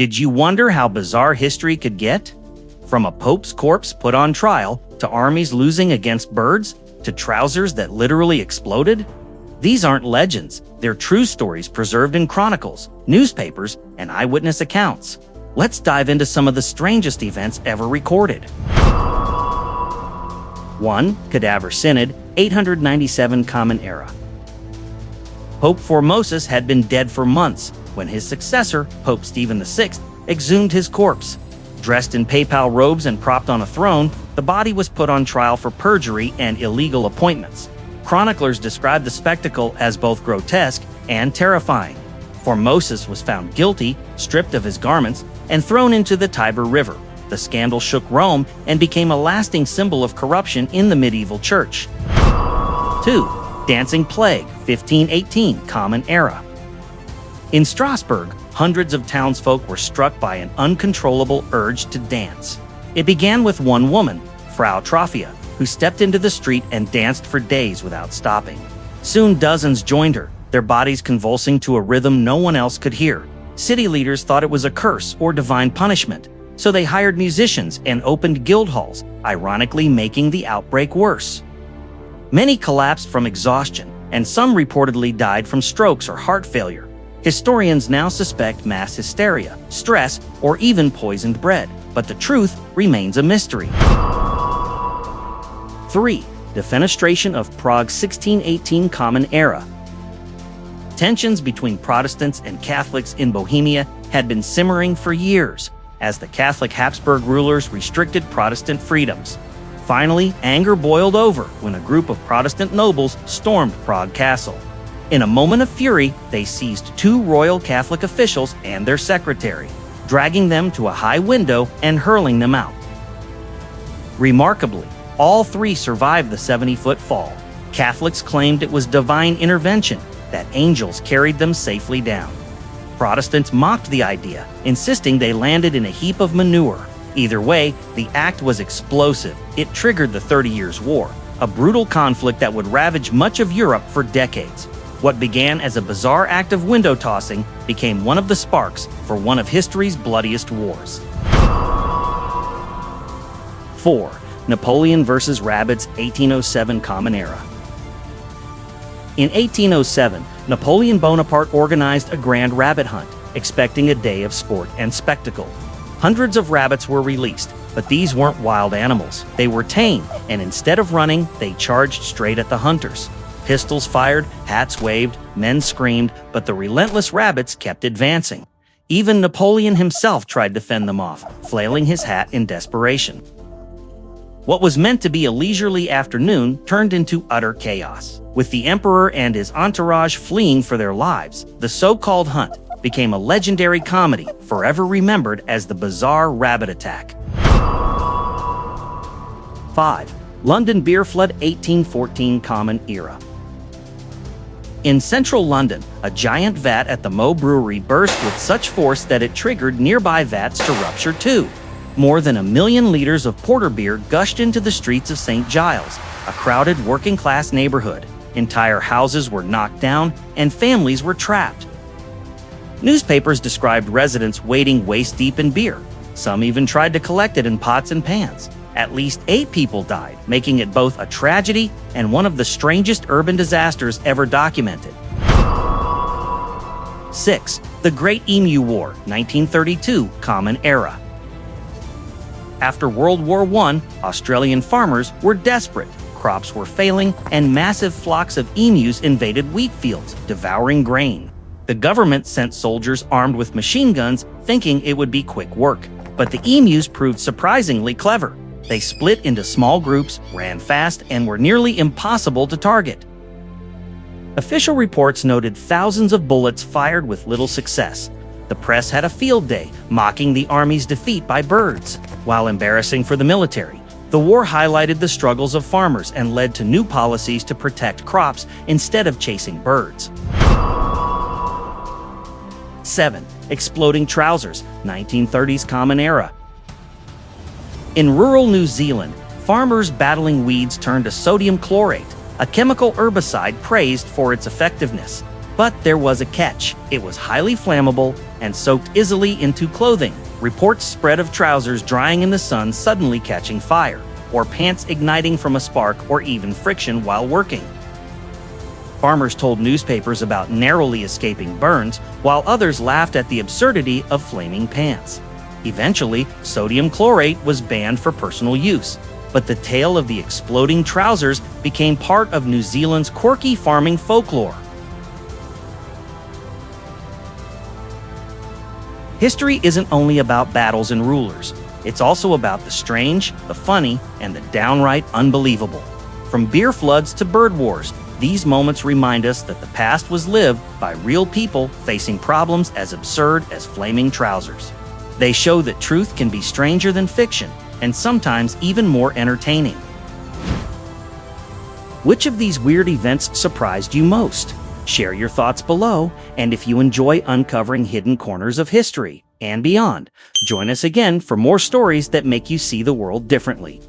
Did you wonder how bizarre history could get? From a pope's corpse put on trial, to armies losing against birds, to trousers that literally exploded? These aren't legends, they're true stories preserved in chronicles, newspapers, and eyewitness accounts. Let's dive into some of the strangest events ever recorded. 1. Cadaver Synod, 897 Common Era. Pope Formosus had been dead for months when his successor, Pope Stephen VI, exhumed his corpse. Dressed in papal robes and propped on a throne, the body was put on trial for perjury and illegal appointments. Chroniclers described the spectacle as both grotesque and terrifying. Formosus was found guilty, stripped of his garments, and thrown into the Tiber River. The scandal shook Rome and became a lasting symbol of corruption in the medieval church. 2. Dancing Plague, 1518 Common Era. In Strasbourg, hundreds of townsfolk were struck by an uncontrollable urge to dance. It began with one woman, Frau Trophia, who stepped into the street and danced for days without stopping. Soon dozens joined her, their bodies convulsing to a rhythm no one else could hear. City leaders thought it was a curse or divine punishment, so they hired musicians and opened guild halls, ironically making the outbreak worse. Many collapsed from exhaustion, and some reportedly died from strokes or heart failure. Historians now suspect mass hysteria, stress, or even poisoned bread, but the truth remains a mystery. 3. Defenestration of Prague, 1618 Common Era. Tensions between Protestants and Catholics in Bohemia had been simmering for years, as the Catholic Habsburg rulers restricted Protestant freedoms. Finally, anger boiled over when a group of Protestant nobles stormed Prague Castle. In a moment of fury, they seized 2 royal Catholic officials and their secretary, dragging them to a high window and hurling them out. Remarkably, all 3 survived the 70-foot fall. Catholics claimed it was divine intervention, that angels carried them safely down. Protestants mocked the idea, insisting they landed in a heap of manure. Either way, the act was explosive. It triggered the 30 Years' War, a brutal conflict that would ravage much of Europe for decades. What began as a bizarre act of window tossing became one of the sparks for one of history's bloodiest wars. 4. Napoleon vs. Rabbits, 1807 Common Era. In 1807, Napoleon Bonaparte organized a grand rabbit hunt, expecting a day of sport and spectacle. Hundreds of rabbits were released, but these weren't wild animals. They were tame, and instead of running, they charged straight at the hunters. Pistols fired, hats waved, men screamed, but the relentless rabbits kept advancing. Even Napoleon himself tried to fend them off, flailing his hat in desperation. What was meant to be a leisurely afternoon turned into utter chaos. With the emperor and his entourage fleeing for their lives, the so-called hunt became a legendary comedy, forever remembered as the bizarre rabbit attack. 5. London Beer Flood, 1814 Common Era. In central London, a giant vat at the Moe Brewery burst with such force that it triggered nearby vats to rupture too. More than 1 million liters of porter beer gushed into the streets of St. Giles, a crowded working-class neighborhood. Entire houses were knocked down, and families were trapped. Newspapers described residents wading waist-deep in beer. Some even tried to collect it in pots and pans. At least 8 people died, making it both a tragedy and one of the strangest urban disasters ever documented. 6. The Great Emu War, 1932 Common Era. After World War I, Australian farmers were desperate. Crops were failing, and massive flocks of emus invaded wheat fields, devouring grain. The government sent soldiers armed with machine guns, thinking it would be quick work. But the emus proved surprisingly clever. They split into small groups, ran fast, and were nearly impossible to target. Official reports noted thousands of bullets fired with little success. The press had a field day, mocking the army's defeat by birds. While embarrassing for the military, the war highlighted the struggles of farmers and led to new policies to protect crops instead of chasing birds. 7. Exploding trousers, 1930s Common Era. In rural New Zealand, farmers battling weeds turned to sodium chlorate, a chemical herbicide praised for its effectiveness. But there was a catch. It was highly flammable and soaked easily into clothing. Reports spread of trousers drying in the sun suddenly catching fire, or pants igniting from a spark or even friction while working. Farmers told newspapers about narrowly escaping burns, while others laughed at the absurdity of flaming pants. Eventually, sodium chlorate was banned for personal use, but the tale of the exploding trousers became part of New Zealand's quirky farming folklore. History isn't only about battles and rulers. It's also about the strange, the funny, and the downright unbelievable. From beer floods to bird wars, these moments remind us that the past was lived by real people facing problems as absurd as flaming trousers. They show that truth can be stranger than fiction, and sometimes even more entertaining. Which of these weird events surprised you most? Share your thoughts below, and if you enjoy uncovering hidden corners of history and beyond, join us again for more stories that make you see the world differently.